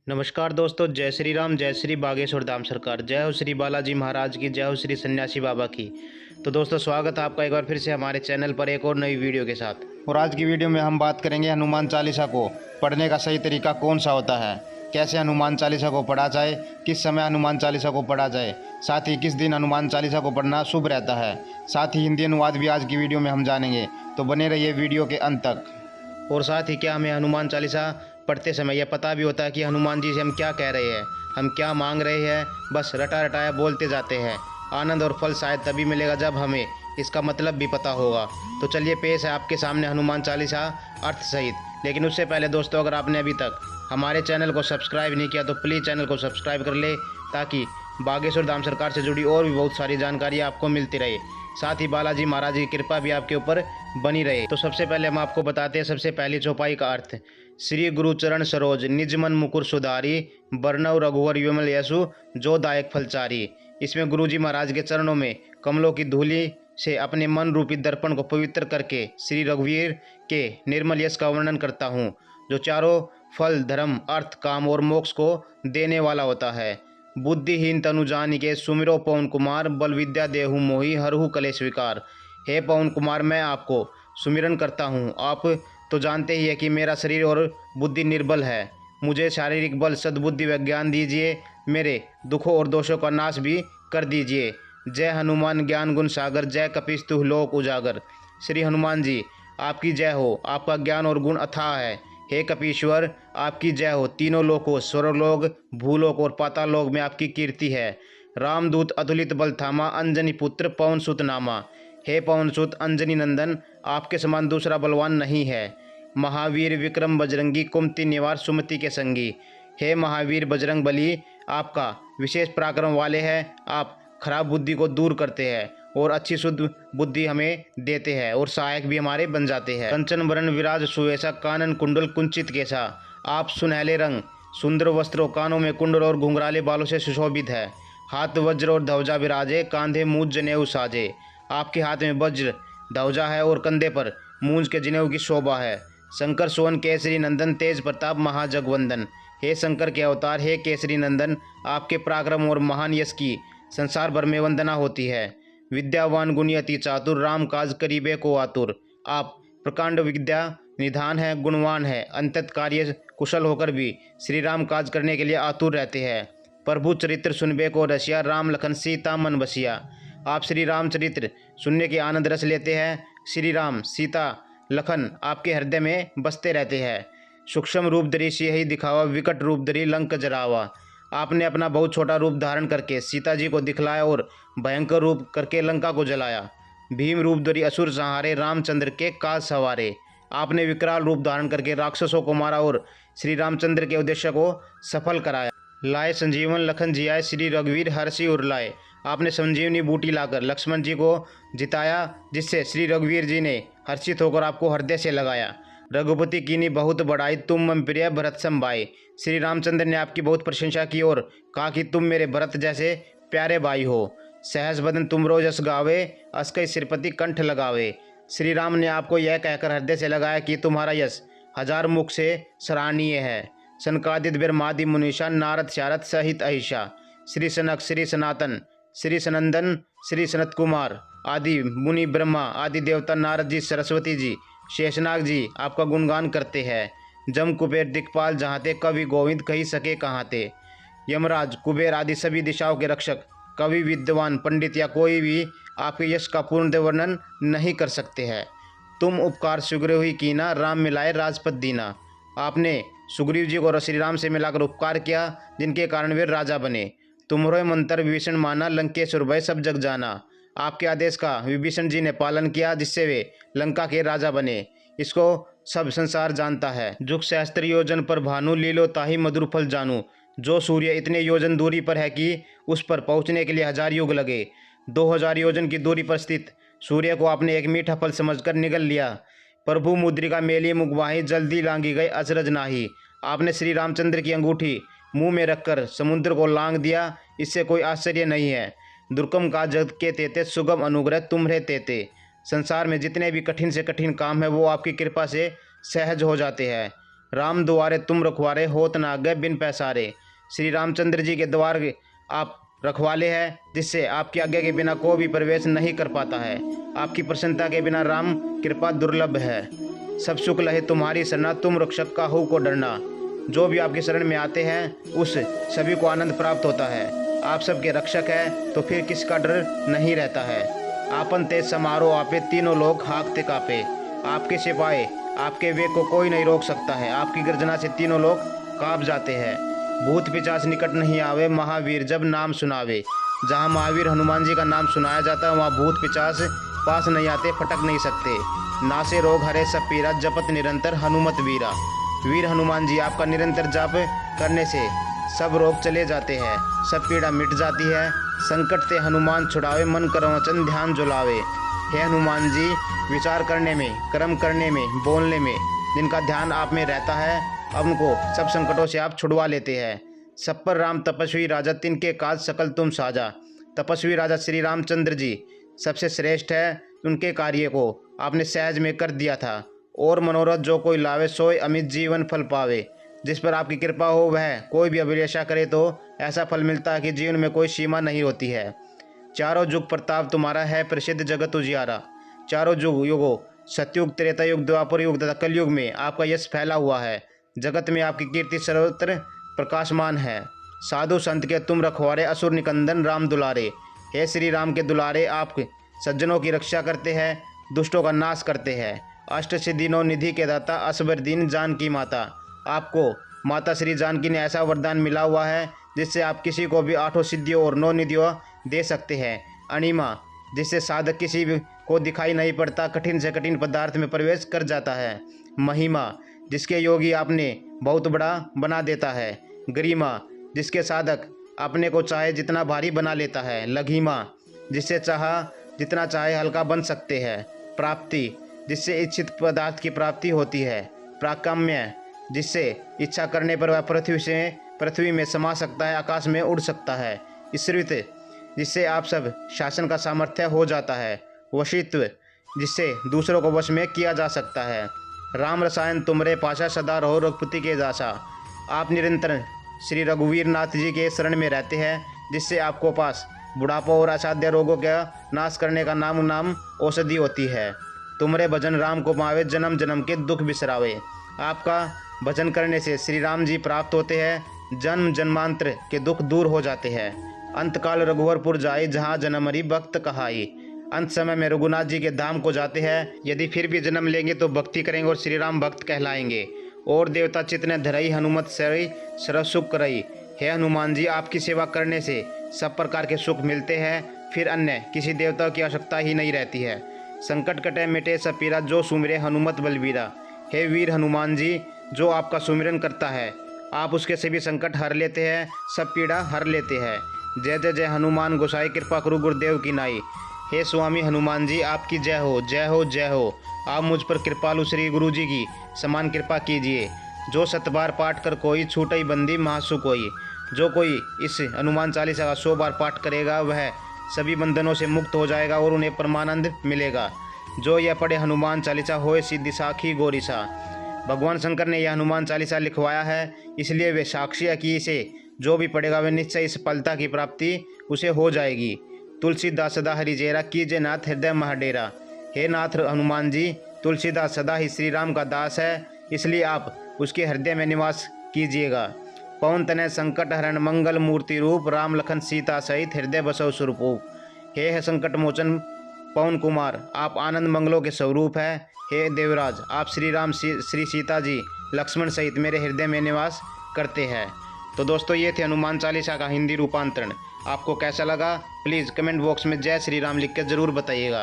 नमस्कार दोस्तों, जय श्री राम, जय श्री बागेश्वर धाम सरकार, जय हो श्री बालाजी महाराज की, जय हो श्री सन्यासी बाबा की। तो दोस्तों, स्वागत है आपका एक बार फिर से हमारे चैनल पर एक और नई वीडियो के साथ। और आज की वीडियो में हम बात करेंगे हनुमान चालीसा को पढ़ने का सही तरीका कौन सा होता है, कैसे हनुमान चालीसा को पढ़ा जाए, किस समय हनुमान चालीसा को पढ़ा जाए, साथ ही किस दिन हनुमान चालीसा को पढ़ना शुभ रहता है। साथ ही हिंदी अनुवाद भी आज की वीडियो में हम जानेंगे, तो बने रहिए वीडियो के अंत तक। और साथ ही क्या हमें हनुमान चालीसा पढ़ते समय यह पता भी होता है कि हनुमान जी से हम क्या कह रहे हैं, हम क्या मांग रहे हैं, बस रटा रटाया बोलते जाते हैं। आनंद और फल शायद तभी मिलेगा जब हमें इसका मतलब भी पता होगा। तो चलिए पेश है आपके सामने हनुमान चालीसा अर्थ सहित। लेकिन उससे पहले दोस्तों, अगर आपने अभी तक हमारे चैनल को सब्सक्राइब नहीं किया तो प्लीज़ चैनल को सब्सक्राइब कर ले, ताकि बागेश्वर धाम सरकार से जुड़ी और भी बहुत सारी जानकारी आपको मिलती रहे। साथ ही बालाजी महाराज की कृपा भी आपके ऊपर बनी रहे। तो सबसे पहले हम आपको बताते हैं सबसे पहली चौपाई का अर्थ। श्री गुरु चरण सरोज निज मन मुकुर सुधारी, बरनव रघुवर विमल यशु जो दायक फलचारी। इसमें गुरु जी महाराज के चरणों में कमलों की धूलि से अपने मन रूपी दर्पण को पवित्र करके श्री रघुवीर के निर्मल यश का वर्णन करता हूँ, जो चारों फल धर्म अर्थ काम और मोक्ष को देने वाला होता है। बुद्धिहीन तनु जानिके सुमिरो पवन कुमार, बल विद्या देहु मोहि हरहु कलेश विकार। हे पवन कुमार, मैं आपको सुमिरन करता हूँ। आप तो जानते ही है कि मेरा शरीर और बुद्धि निर्बल है। मुझे शारीरिक बल सद्बुद्धि व ज्ञान दीजिए, मेरे दुखों और दोषों का नाश भी कर दीजिए। जय हनुमान ज्ञान गुण सागर, जय कपीस तुह लोक उजागर। श्री हनुमान जी आपकी जय हो, आपका ज्ञान और गुण अथाह है। हे कपीश्वर आपकी जय हो, तीनों लोकों स्वर्गलोक भूलोक और पाताल लोक में आपकी कीर्ति है। रामदूत अतुलित बल थामा, अंजनी पुत्र पवन सुत नामा। हे पवन सुत अंजनी नंदन, आपके समान दूसरा बलवान नहीं है। महावीर विक्रम बजरंगी, कुमति निवार सुमति के संगी। हे महावीर बजरंग बली, आपका विशेष पराक्रम वाले हैं। आप खराब बुद्धि को दूर करते हैं और अच्छी शुद्ध बुद्धि हमें देते हैं और सहायक भी हमारे बन जाते हैं। कंचन वरण विराज सुवेशा, कानन कुंडल कुंचित केसा। आप सुनहले रंग सुंदर वस्त्रों, कानों में कुंडल और घुंघराले बालों से सुशोभित है। हाथ वज्र और ध्वजा विराजे, कांधे मूंज जनेऊ साजे। आपके हाथ में वज्र ध्वजा है और कंधे पर मूंज के जनेऊ की शोभा है। शंकर सोन केसरी नंदन, तेज प्रताप महाजगवंदन। हे शंकर के अवतार, हे केसरी नंदन, आपके पराक्रम और महान यश की संसार भर में वंदना होती है। विद्यावान गुणी अति चातुर, राम काज करीबे को आतुर। आप प्रकांड विद्या निधान है, गुणवान है, अंतत कार्य कुशल होकर भी श्री राम काज करने के लिए आतुर रहते हैं। प्रभु चरित्र सुनबे को रसिया, राम लखन सीता मन बसिया। आप श्री राम चरित्र सुनने के आनंद रस लेते हैं। श्री राम सीता लखन आपके हृदय में बसते रहते हैं। सूक्ष्म रूप धरी सिंह दिखावा, विकट रूप धरी लंक जरावा। आपने अपना बहुत छोटा रूप धारण करके सीता जी को दिखलाया और भयंकर रूप करके लंका को जलाया। भीम रूप धरी असुर संहारे, रामचंद्र के काज सवारे। आपने विकराल रूप धारण करके राक्षसों को मारा और श्री रामचंद्र के उद्देश्य को सफल कराया। लाए संजीवन लखन जियाए, श्री रघुवीर हर्षि उरलाए। आपने संजीवनी बूटी लाकर लक्ष्मण जी को जिताया, जिससे श्री रघुवीर जी ने हर्षित होकर आपको हृदय से लगाया। रघुपति कीनी बहुत बढ़ाई, तुम मम प्रिय भरत सम भाई। श्री रामचंद्र ने आपकी बहुत प्रशंसा की और कहा कि तुम मेरे भरत जैसे प्यारे भाई हो। सहस बदन तुम रोज यश गावे, अस्कई सिरपति कंठ लगावे। श्री राम ने आपको यह कहकर हृदय से लगाया कि तुम्हारा यश हजार मुख से सराहनीय है। सनकादित ब्रह्मादि मुनीषा, नारद शारद सहित अहिषा। श्री सनक, श्री सनातन, श्री सनंदन, श्री सनत कुमार आदि मुनि, ब्रह्मा आदि देवता, नारद जी, सरस्वती जी, शेषनाग जी आपका गुणगान करते हैं। जम कुबेर दिक्पाल जहाँ ते, कवि गोविंद कही सके कहाँ ते। यमराज कुबेर आदि सभी दिशाओं के रक्षक, कवि विद्वान पंडित या कोई भी आपके यश का पूर्ण वर्णन नहीं कर सकते हैं। तुम उपकार सुग्रीव ही कीना, राम मिलाए राजपद दीना। आपने सुग्रीव जी को श्री राम से मिलाकर उपकार किया, जिनके कारण वे राजा बने। तुम्हारे मंत्र विभीषण माना, लंकेश्वर भय सब जग जाना। आपके आदेश का विभीषण जी ने पालन किया, जिससे वे लंका के राजा बने। इसको सब संसार जानता है। जुग सहस्त्र योजन पर भानु, लीलो ताही मधुर फल जानू। जो सूर्य इतने योजन दूरी पर है कि उस पर पहुंचने के लिए 1000 युग लगे, 2000 योजन की दूरी पर स्थित सूर्य को आपने एक मीठा फल समझकर निगल लिया। प्रभु मुद्रिका मेली मुगवाही, जल्दी लांगी गई अचरज नाही। आपने श्री रामचंद्र की अंगूठी मुंह में रखकर समुद्र को लांग दिया, इससे कोई आश्चर्य नहीं है। दुर्गम का जग के तेते, सुगम अनुग्रह तुम्हरे तेते। संसार में जितने भी कठिन से कठिन काम है वो आपकी कृपा से सहज हो जाते हैं। राम दुआरे तुम रखवारे, होत ना आगे बिन पैसारे। श्री रामचंद्र जी के द्वार आप रखवाले हैं, जिससे आपकी आज्ञा के बिना कोई भी प्रवेश नहीं कर पाता है। आपकी प्रसन्नता के बिना राम कृपा दुर्लभ है। सब सुख लहे तुम्हारी शरणा, तुम रक्षक का हो को डरना। जो भी आपकी शरण में आते हैं उस सभी को आनंद प्राप्त होता है। आप सबके रक्षक हैं तो फिर किसका डर नहीं रहता है। आपन तेज समारोह आपे, तीनों लोग हाँकते कापे। आपके सिपाही आपके वेग को कोई नहीं रोक सकता है। आपकी गर्जना से तीनों लोग काँप जाते हैं। भूत पिशाच निकट नहीं आवे, महावीर जब नाम सुनावे। जहाँ महावीर हनुमान जी का नाम सुनाया जाता है वहाँ भूत पिशाच पास नहीं आते, फटक नहीं सकते। नासे रोग हरे सब पीरा, जपत निरंतर हनुमत वीरा। वीर हनुमान जी आपका निरंतर जाप करने से सब रोग चले जाते हैं, सब पीड़ा मिट जाती है। संकट से हनुमान छुड़ावे, मन करो वचन ध्यान जुलावे। हे हनुमान जी, विचार करने में, कर्म करने में, बोलने में जिनका ध्यान आप में रहता है, अब उनको सब संकटों से आप छुड़वा लेते हैं। सब पर राम तपस्वी राजा, तिनके काज सकल तुम साजा। तपस्वी राजा श्री रामचंद्र जी सबसे श्रेष्ठ है। उनके कार्य को आपने सहज में कर दिया था। और मनोरथ जो कोई लावे, सोए अमित जीवन फल पावे। जिस पर आपकी कृपा हो वह कोई भी अभिलाषा करे तो ऐसा फल मिलता है कि जीवन में कोई सीमा नहीं होती है। चारों युग प्रताप तुम्हारा है, प्रसिद्ध जगत उजियारा। चारों युगों सतयुग, त्रेता युग, द्वापर युग तथा कलयुग में आपका यश फैला हुआ है। जगत में आपकी कीर्ति सर्वत्र प्रकाशमान है। साधु संत के तुम रखवारे, असुर निकंदन राम दुलारे। हे श्री राम के दुलारे, आप सज्जनों की रक्षा करते हैं, दुष्टों का नाश करते हैं। अष्ट सिद्धि नौ निधि के दाता, असबर दीन जानकी माता। आपको माता श्री जानकी ने ऐसा वरदान मिला हुआ है जिससे आप किसी को भी आठों सिद्धियों और 9 निधियों दे सकते हैं। अणिमा, जिससे साधक किसी को दिखाई नहीं पड़ता, कठिन से कठिन पदार्थ में प्रवेश कर जाता है। महिमा, जिसके योगी आपने बहुत बड़ा बना देता है। गरिमा, जिसके साधक अपने को चाहे जितना भारी बना लेता है। लघिमा, जिससे चाहा जितना चाहे हल्का बन सकते हैं। प्राप्ति, जिससे इच्छित पदार्थ की प्राप्ति होती है। प्राकाम्य, जिससे इच्छा करने पर वह पृथ्वी में समा सकता है, आकाश में उड़ सकता है। ईश्वरित, जिससे आप सब शासन का सामर्थ्य हो जाता है। वशित्व, जिससे दूसरों को वश में किया जा सकता है। राम रसायन तुमरे पाशा, सदा रहो रघुपति के दासा। आप निरंतर श्री रघुवीर नाथ जी के शरण में रहते हैं, जिससे आपको पास बुढ़ापा और असाध्य रोगों का नाश करने का नाम औषधि होती है। तुमरे भजन राम को पावे, जन्म जन्म के दुख बिसरावे। आपका भजन करने से श्री राम जी प्राप्त होते हैं, जन्म जन्मांतर के दुख दूर हो जाते हैं। अंतकाल रघुवरपुर जाए, जहाँ जन्म हरि भक्त कहाई। अंत समय में रघुनाथ जी के धाम को जाते हैं। यदि फिर भी जन्म लेंगे तो भक्ति करेंगे और श्री राम भक्त कहलाएंगे। और देवता चित्त ने धरई, हनुमत सरई सर्व सुख करई। हे हनुमान जी, आपकी सेवा करने से सब प्रकार के सुख मिलते हैं, फिर अन्य किसी देवता की आवश्यकता ही नहीं रहती है। संकट कटे मिटे सब पीरा, जो सुमिरे हनुमत बलबीरा। हे वीर हनुमान जी, जो आपका सुमिरन करता है आप उसके सभी संकट हर लेते हैं, सब पीड़ा हर लेते हैं। जय जय जय हनुमान गोसाई, कृपा करो गुरुदेव की नाई। हे स्वामी हनुमान जी, आपकी जय हो जय हो जय हो। आप मुझ पर कृपालु श्री गुरु जी की समान कृपा कीजिए। जो 7 बार पाठ कर कोई, छूटई बंदी महासु कोई। जो कोई इस हनुमान चालीसा का 100 बार पाठ करेगा वह सभी बंधनों से मुक्त हो जाएगा और उन्हें परमानंद मिलेगा। जो यह पढ़े हनुमान चालीसा होए सिद्धि साखी गौरीसा। भगवान शंकर ने यह हनुमान चालीसा लिखवाया है, इसलिए वे साक्षी है कि इसे जो भी पढ़ेगा वह निश्चय इस सफलता की प्राप्ति उसे हो जाएगी। तुलसीदास सदा हरि जेरा, कीजे नाथ हृदय महाडेरा। हे नाथ हनुमान जी, तुलसीदास सदा ही श्री राम का दास है, इसलिए आप उसके हृदय में निवास कीजिएगा। पवन तनय संकट हरण, मंगल मूर्ति रूप, राम लखन सीता सहित हृदय बसव स्वरूप। हे संकट मोचन पवन कुमार, आप आनंद मंगलों के स्वरूप है। हे देवराज, आप श्री राम श्री सीता जी लक्ष्मण सहित मेरे हृदय में निवास करते हैं। तो दोस्तों, ये थे हनुमान चालीसा का हिंदी रूपांतरण। आपको कैसा लगा प्लीज़ कमेंट बॉक्स में जय श्री राम लिख कर ज़रूर बताइएगा।